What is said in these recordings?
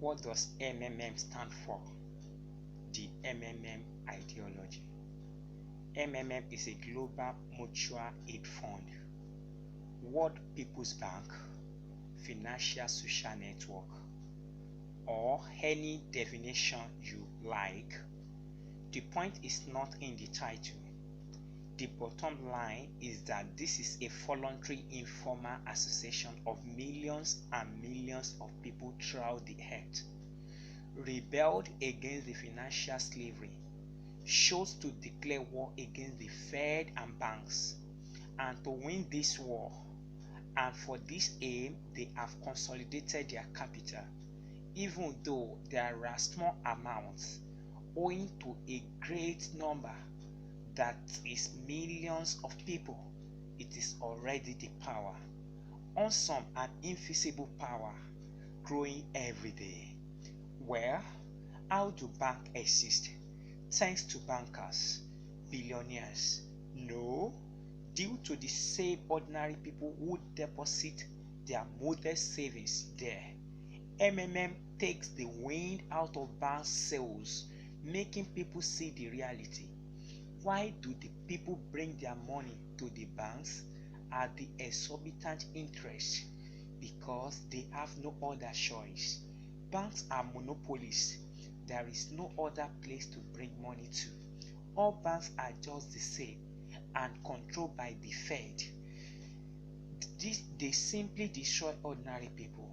What does MMM stand for? The MMM ideology. MMM is a global mutual aid fund. World People's Bank, Financial Social Network, or any definition you like. The point is not in the title. The bottom line is that this is a voluntary informal association of millions and millions of people throughout the earth, rebelled against the financial slavery, chose to declare war against the Fed and banks, and to win this war. And for this aim, they have consolidated their capital, even though there are small amounts, owing to a great number, that is millions of people. It is already the power, awesome and invisible power, growing every day. Well, how do banks exist? Thanks to bankers, billionaires? No, due to the same ordinary people who deposit their modest savings there. MMM takes the wind out of bank sails, making people see the reality. Why do the people bring their money to the banks at the exorbitant interest? Because they have no other choice. Banks are monopolies. There is no other place to bring money to. All banks are just the same and controlled by the Fed. They simply destroy ordinary people.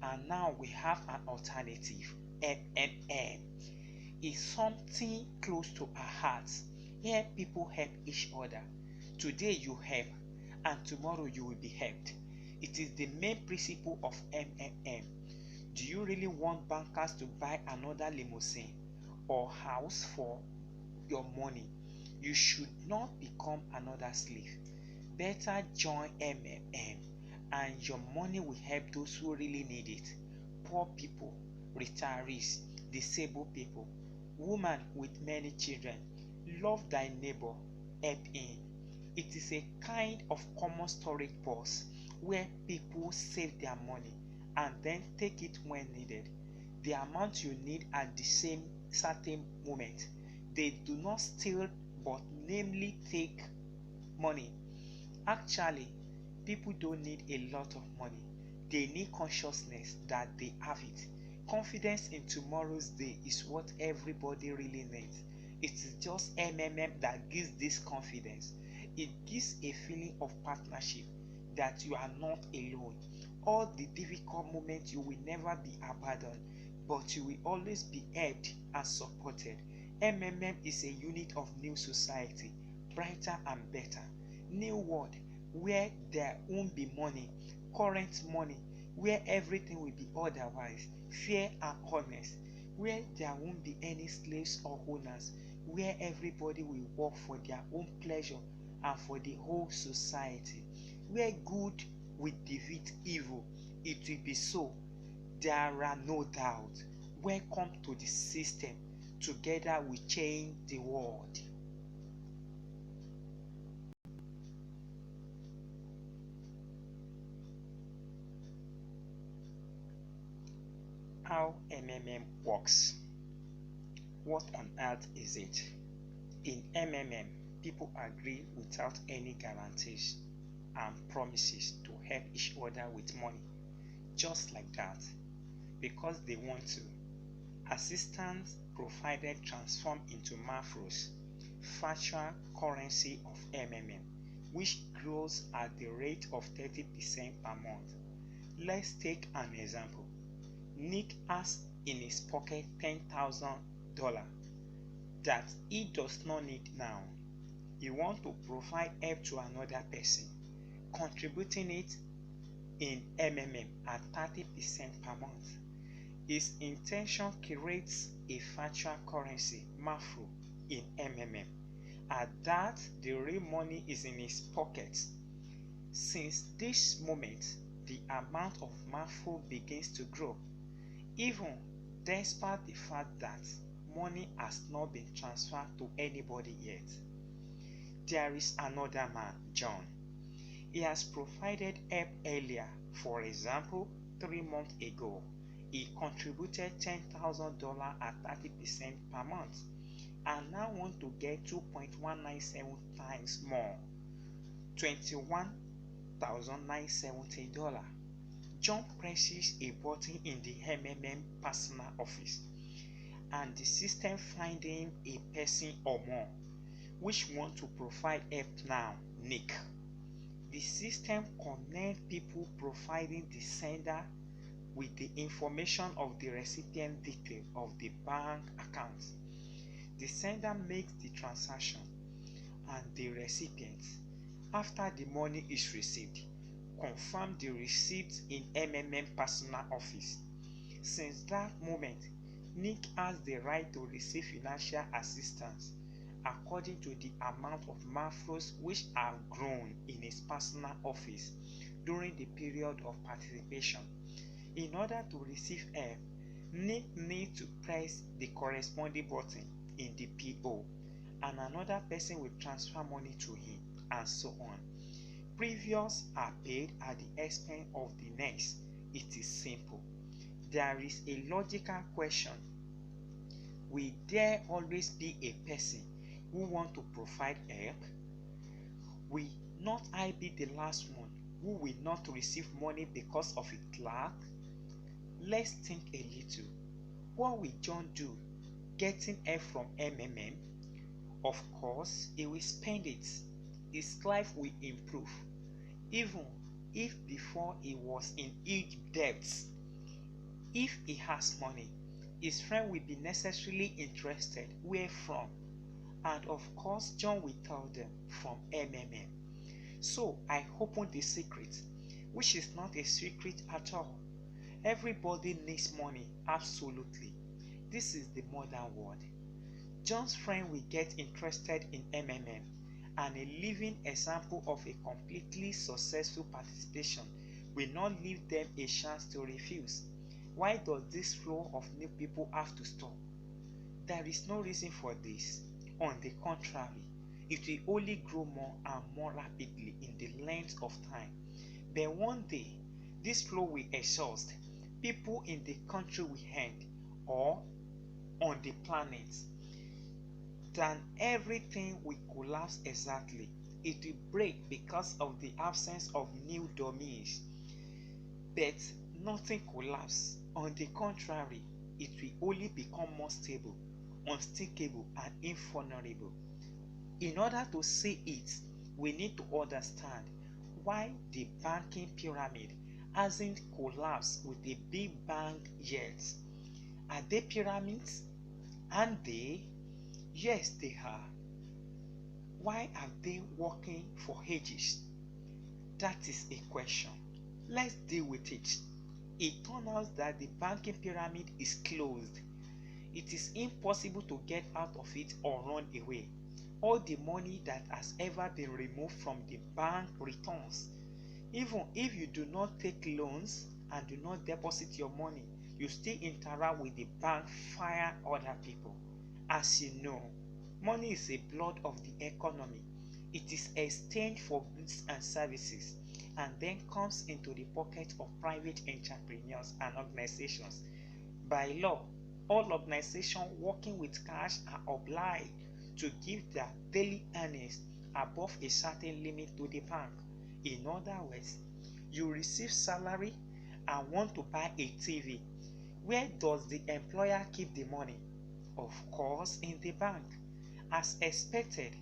And now we have an alternative. MMM is something close to our hearts. Here people help each other. Today you help, and tomorrow you will be helped. It is the main principle of MMM. Do you really want bankers to buy another limousine or house for your money? You should not become another slave. Better join MMM, and your money will help those who really need it. Poor people, retirees, disabled people, women with many children. Love thy neighbor, help him. It is a kind of common storage box where people save their money and then take it when needed. The amount you need at the same certain moment. They do not steal but namely take money. Actually, people don't need a lot of money. They need consciousness that they have it. Confidence in tomorrow's day is what everybody really needs. It is just MMM that gives this confidence. It gives a feeling of partnership, that you are not alone. All the difficult moments you will never be abandoned, but you will always be helped and supported. MMM is a unit of new society, brighter and better. New world, where there won't be money, current money, where everything will be otherwise, fair and honest, where there won't be any slaves or owners, where everybody will work for their own pleasure and for the whole society, where good will defeat evil. It will be so. There are no doubts. Welcome to the system. Together we change the world. How MMM works. What on earth is it? In MMM, people agree without any guarantees and promises to help each other with money, just like that, because they want to. Assistance provided transform into Mafros, virtual currency of MMM, which grows at the rate of 30% per month. Let's take an example. Nick has in his pocket $10,000 that he does not need now. He wants to provide help to another person, contributing it in MMM at 30% per month. His intention creates a virtual currency, Mafro, in MMM. At that, the real money is in his pocket. Since this moment, the amount of Mafro begins to grow, even despite the fact that money has not been transferred to anybody yet. There is another man, John. He has provided help earlier, for example, 3 months ago. he contributed $10,000 at 30% per month and now want to get 2.197 times more, $21,970. John presses a button in the MMM personal office and the system finds him a person or more which want to provide help now. Nick. The system connects people providing the sender with the information of the recipient detail of the bank account. The sender makes the transaction and the recipient, after the money is received, confirm the receipt in MMM personal office. Since that moment, Nick has the right to receive financial assistance according to the amount of mafros which have grown in his personal office during the period of participation. In order to receive help, Nick needs to press the corresponding button in the PO and another person will transfer money to him, and so on. Previous are paid at the expense of the next. It is simple. There is a logical question. Will there always be a person who wants to provide help? Will not I be the last one who will not receive money because of a clerk? Let's think a little. What will John do getting help from MMM? Of course, he will spend it. His life will improve. Even if before he was in huge debts. If he has money, his friend will be necessarily interested. Where from? And of course, John will tell them from MMM. So I opened the secret, which is not a secret at all. Everybody needs money, absolutely. This is the modern world. John's friend will get interested in MMM, and a living example of a completely successful participation will not leave them a chance to refuse. Why does this flow of new people have to stop? There is no reason for this. On the contrary, it will only grow more and more rapidly in the length of time. But one day, this flow will exhaust. People in the country will end, or on the planet. Then everything will collapse exactly. It will break because of the absence of new domains. But nothing collapses. On the contrary, it will only become more stable, unstickable, and invulnerable. In order to see it, we need to understand why the banking pyramid hasn't collapsed with a big bang yet. Are they pyramids? Aren't they? Yes, they are. Why are they working for ages? That is a question. Let's deal with it. It turns out that the banking pyramid is closed. It is impossible to get out of it or run away. All the money that has ever been removed from the bank returns. Even if you do not take loans and do not deposit your money, you still interact with the bank via other people. As you know, money is a blood of the economy. It is exchanged for goods and services and then comes into the pocket of private entrepreneurs and organizations. By law, all organizations working with cash are obliged to give their daily earnings above a certain limit to the bank. In other words, you receive salary and want to buy a TV. Where does the employer keep the money? Of course, in the bank, as expected,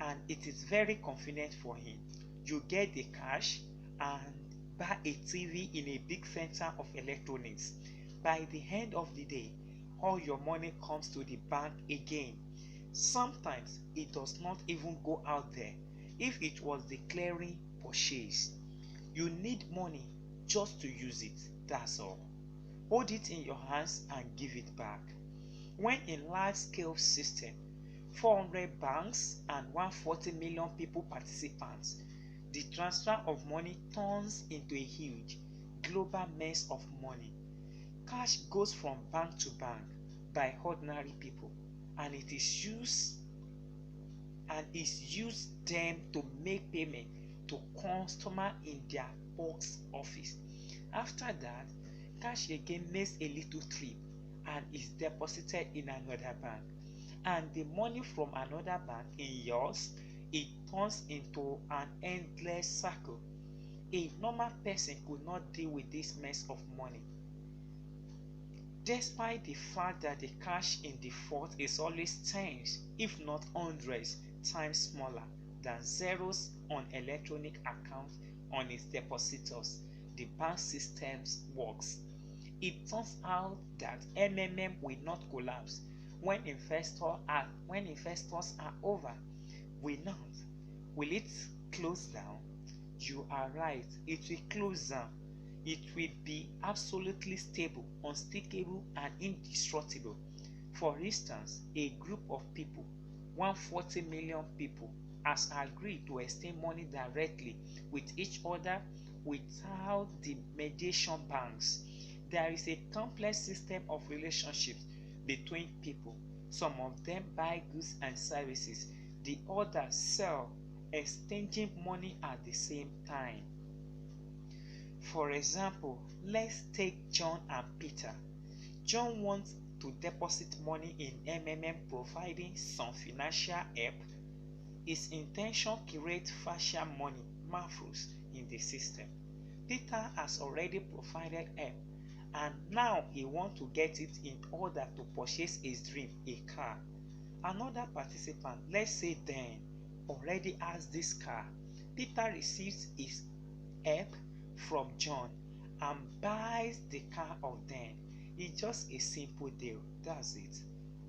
and it is very convenient for him. You get the cash and buy a TV in a big center of electronics. By the end of the day, all your money comes to the bank again. Sometimes it does not even go out there if it was the clearing purchase. You need money just to use it, that's all. Hold it in your hands and give it back. When in large-scale system, 400 banks and 140 million people participants, the transfer of money turns into a huge global mess of money. Cash goes from bank to bank by ordinary people and it is used them to make payment to customer in their box office. After that, cash again makes a little trip and is deposited in another bank. And the money from another bank in yours, it turns into an endless circle. A normal person could not deal with this mess of money. Despite the fact that the cash in default is always tens, if not hundreds, times smaller than zeros on electronic accounts on its depositors, the bank system works. It turns out that MMM will not collapse when investors are over. Will not. Will it close down? You are right. It will close down. It will be absolutely stable, unstickable, and indestructible. For instance, a group of people, 140 million people, has agreed to exchange money directly with each other without the mediation banks. There is a complex system of relationships between people. Some of them buy goods and services, the others sell, exchanging money at the same time. For example, let's take John and Peter. John wants to deposit money in MMM, providing some financial help. His intention creates facial money marvels in the system. Peter has already provided help, and now he wants to get it in order to purchase his dream, a car. Another participant, let's say Dan, already has this car. Peter receives his help from John and buys the car of Dan. It's just a simple deal. That's it.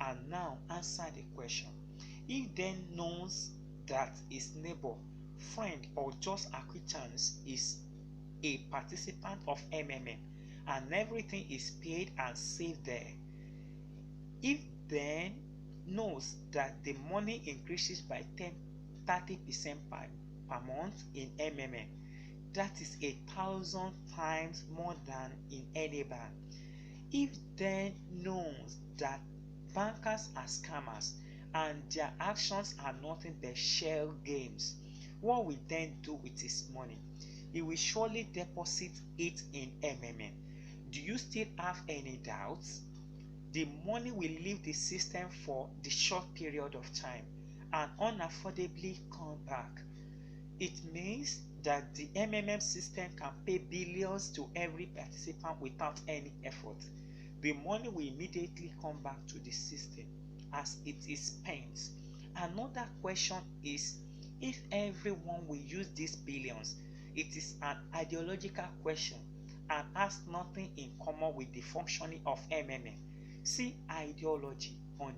And now answer the question. If Dan knows that his neighbor, friend, or just acquaintance is a participant of MMM and everything is paid and saved there, if Dan knows that the money increases by 30% per month in MMM, that is 1,000 times more than in any bank. If Dan knows that bankers are scammers and their actions are nothing but shell games, what will Dan do with his money? He will surely deposit it in MMM. Do you still have any doubts? The money will leave the system for the short period of time and unaffordably come back. It means that the MMM system can pay billions to every participant without any effort. The money will immediately come back to the system as it is spent. Another question is, if everyone will use these billions, it is an ideological question and has nothing in common with the functioning of MMM. See ideology on.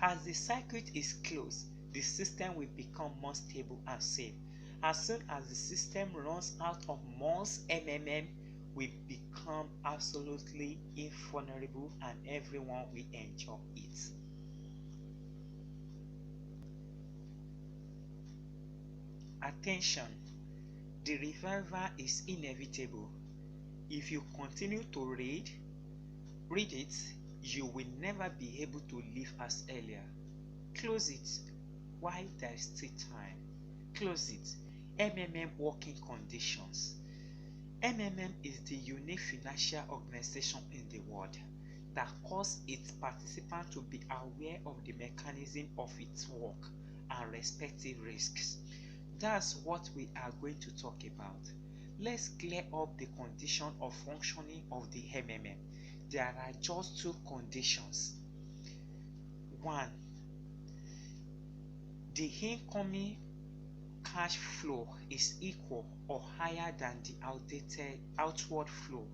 As the circuit is closed, the system will become more stable and safe. As soon as the system runs out of most MMM, will become absolutely invulnerable and everyone will enjoy it. Attention! The revival is inevitable. If you continue to read it, you will never be able to live as earlier. Close it while there is still time. Close it. MMM working conditions. MMM is the unique financial organization in the world that causes its participants to be aware of the mechanism of its work and respective risks. That's what we are going to talk about. Let's clear up the condition of functioning of the MMM. There are just two conditions. 1. The incoming cash flow is equal or higher than the outward flow.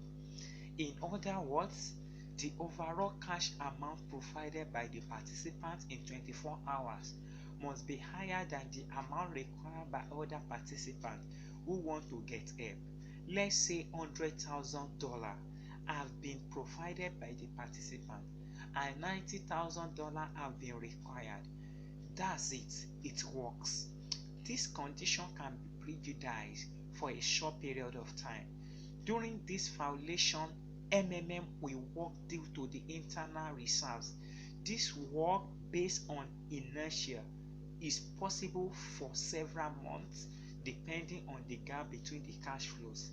In other words, the overall cash amount provided by the participants in 24 hours must be higher than the amount required by other participants who want to get help. Let's say $100,000 have been provided by the participant and $90,000 have been required. That's it. It works. This condition can be prejudiced for a short period of time. During this violation, MMM will work due to the internal reserves. This work based on inertia is possible for several months depending on the gap between the cash flows.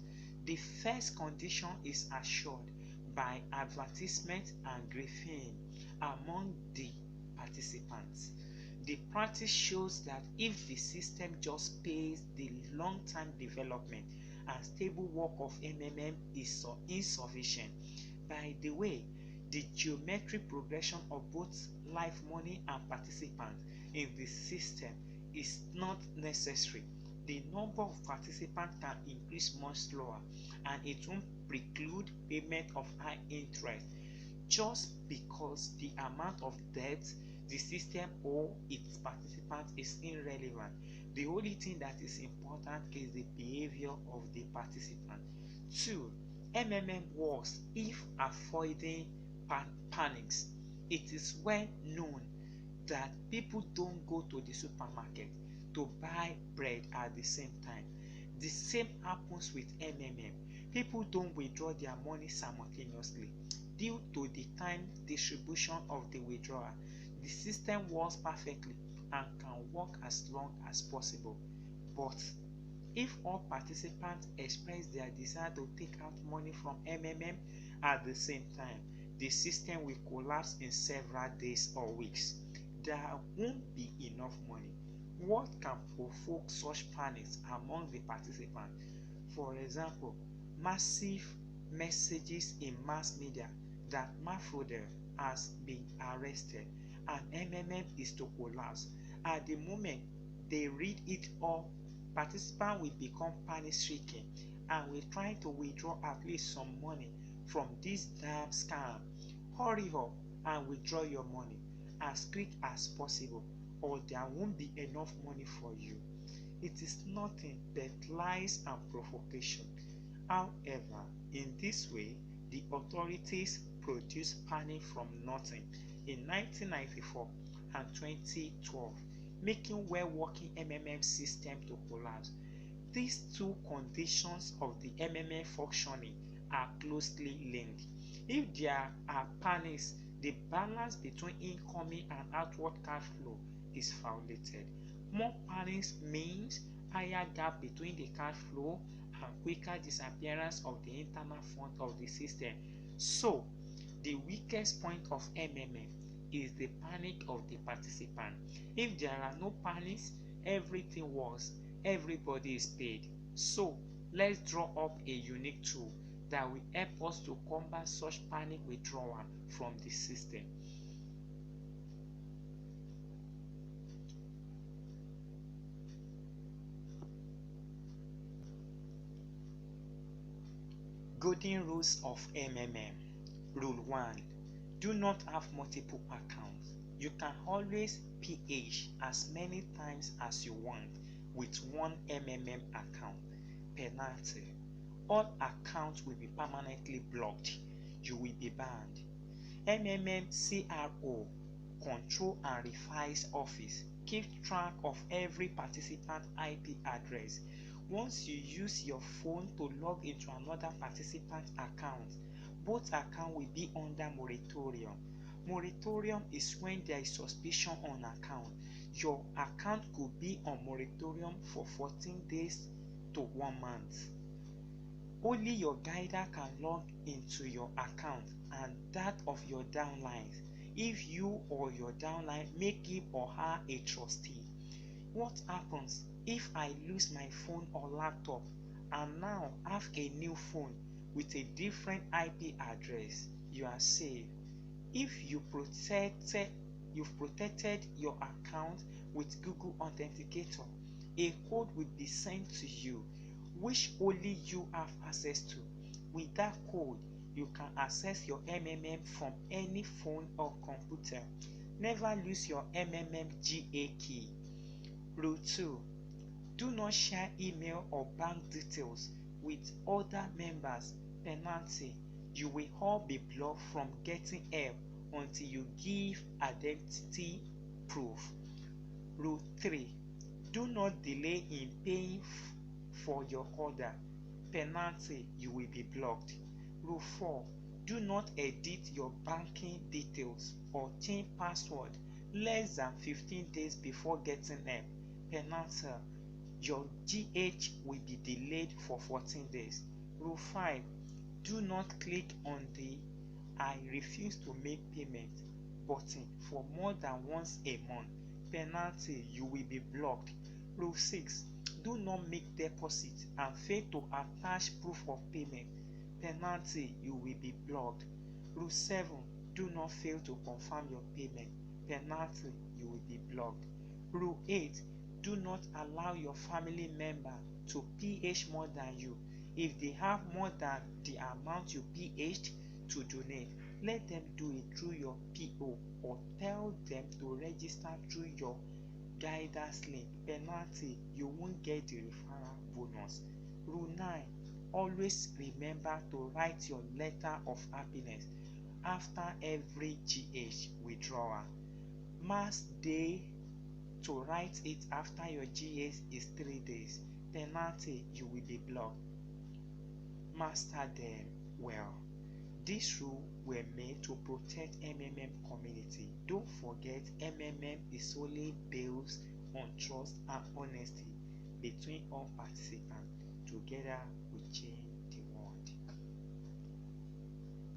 The first condition is assured by advertisement and grieving among the participants. The practice shows that if the system just pays the long-term development and stable work of MMM is so insufficient. By the way, the geometric progression of both live money and participants in the system is not necessary. The number of participants can increase much slower and it won't preclude payment of high interest just because the amount of debt the system or its participants is irrelevant. The only thing that is important is the behavior of the participant. 2. MMM works if avoiding panics. It is well known that people don't go to the supermarket to buy bread at the same time. The same happens with MMM. People don't withdraw their money simultaneously due to the time distribution of the withdrawal. The system works perfectly and can work as long as possible. But if all participants express their desire to take out money from MMM at the same time, the system will collapse in several days or weeks. There won't be enough money. What can provoke such panics among the participants? For example, massive messages in mass media that Mafrodel has been arrested and MMM is to collapse. At the moment they read it all, participants will become panic-stricken and will try to withdraw at least some money from this damn scam. Hurry up and withdraw your money as quick as possible or there won't be enough money for you. It is nothing but lies and provocation. However, in this way, the authorities produce panic from nothing in 1994 and 2012, making well-working MMM system to collapse. These two conditions of the MMM functioning are closely linked. If there are panics, the balance between incoming and outward cash flow is violated. More panics means higher gap between the cash flow and quicker disappearance of the internal fund of the system. So, the weakest point of MMM is the panic of the participant. If there are no panics, everything works, everybody is paid. So, let's draw up a unique tool that will help us to combat such panic withdrawal from the system. Golden rules of MMM. Rule 1. Do not have multiple accounts. You can always PH as many times as you want with one MMM account. Penalty. All accounts will be permanently blocked. You will be banned. MMM CRO, Control and Revise Office, keeps track of every participant IP address. Once you use your phone to log into another participant account, both accounts will be under moratorium. Moratorium is when there is suspicion on account. Your account could be on moratorium for 14 days to 1 month. Only your guider can log into your account and that of your downlines if you or your downline make him or her a trustee. What happens if I lose my phone or laptop and now have a new phone with a different IP address? You are safe. If you've protected your account with Google Authenticator, a code will be sent to you which only you have access to. With that code, you can access your MMM from any phone or computer. Never lose your MMM GA key. Rule 2. Do not share email or bank details with other members. Penalty. You will all be blocked from getting help until you give identity proof. Rule 3. Do not delay in paying for your order. Penalty. You will be blocked. Rule 4. Do not edit your banking details or change password less than 15 days before getting help. Penalty. Your GH will be delayed for 14 days. Rule 5. Do not click on the I refuse to make payment button for more than once a month. Penalty, you will be blocked. Rule 6. Do not make deposit and fail to attach proof of payment. Penalty, you will be blocked. Rule 7. Do not fail to confirm your payment. Penalty, you will be blocked. Rule 8. Do not allow your family member to PH more than you. If they have more than the amount you PH'd to donate, let them do it through your PO or tell them to register through your guidance link. Penalty, you won't get the referral bonus. Rule 9. Always remember to write your letter of happiness after every GH withdrawal. Max day to write it after your GH is 3 days. Penalty, you will be blocked. Master them well. These rules were made to protect MMM community. Don't forget, MMM is solely based on trust and honesty between all participants. Together we change